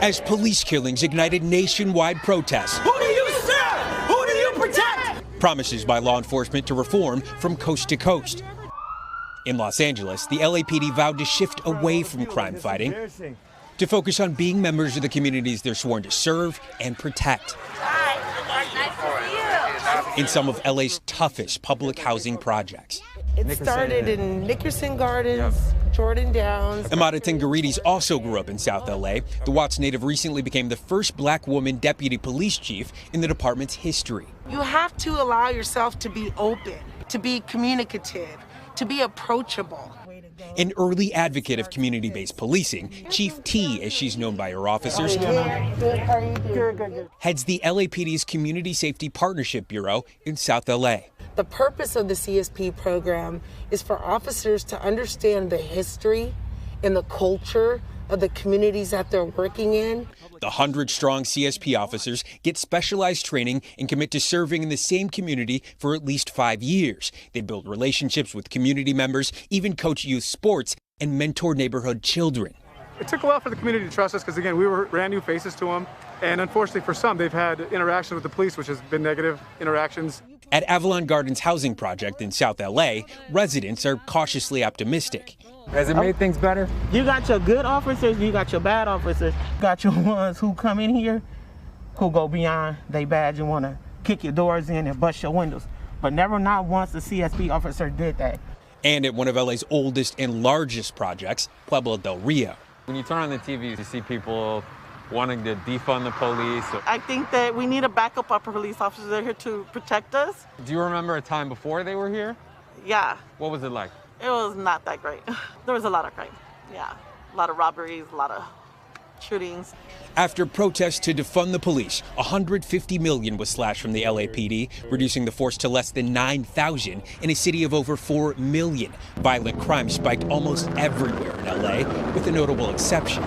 as police killings ignited nationwide protests. Who do you serve? Who do you protect? Promises by law enforcement to reform from coast to coast. In Los Angeles, the LAPD vowed to shift away from crime fighting to focus on being members of the communities they're sworn to serve and protect. Hi, nice to see you. In some of LA's toughest public housing projects. It started in Nickerson Gardens, Jordan Downs. Amada Tengarides also grew up in South LA. The Watts native recently became the first black woman deputy police chief in the department's history. You have to allow yourself to be open, to be communicative, to be approachable. An early advocate of community-based policing, Chief T, as she's known by her officers, heads the LAPD's Community Safety Partnership Bureau in South LA. The purpose of the CSP program is for officers to understand the history and the culture of the communities that they're working in. The 100-strong CSP officers get specialized training and commit to serving in the same community for at least 5 years. They build relationships with community members, even coach youth sports, and mentor neighborhood children. It took a while for the community to trust us because, again, we were brand new faces to them. And unfortunately for some, they've had interactions with the police, which has been negative interactions. At Avalon Gardens Housing Project in South LA, residents are cautiously optimistic. Has it made things better? You got your good officers, you got your bad officers. You got your ones who come in here, who go beyond their badge and want to kick your doors in and bust your windows. But never not once the CSP officer did that. And at one of LA's oldest and largest projects, Pueblo del Rio. When you turn on the TV, you see people wanting to defund the police. I think that we need a backup of police officers. They're here to protect us. Do you remember a time before they were here? Yeah. What was it like? It was not that great. There was a lot of crime. Yeah. A lot of robberies, a lot of shootings. After protests to defund the police, $150 million was slashed from the LAPD, reducing the force to less than 9,000 in a city of over 4 million. Violent crime spiked almost everywhere in LA, with a notable exception.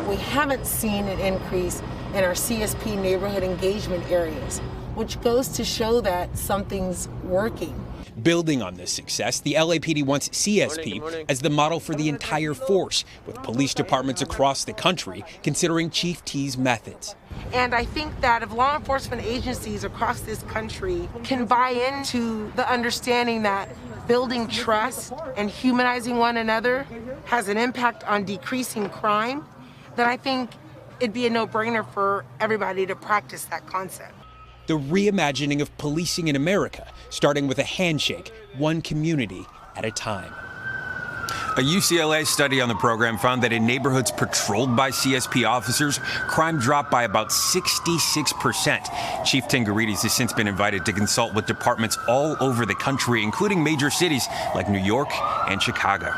We haven't seen an increase in our CSP neighborhood engagement areas, which goes to show that something's working. Building on this success, the LAPD wants CSP as the model for the entire force, with police departments across the country considering Chief T's methods. And I think that if law enforcement agencies across this country can buy into the understanding that building trust and humanizing one another has an impact on decreasing crime, then I think it'd be a no-brainer for everybody to practice that concept. The reimagining of policing in America, starting with a handshake, one community at a time. A UCLA study on the program found that in neighborhoods patrolled by CSP officers, crime dropped by about 66%. Chief Tengarides has since been invited to consult with departments all over the country, including major cities like New York and Chicago.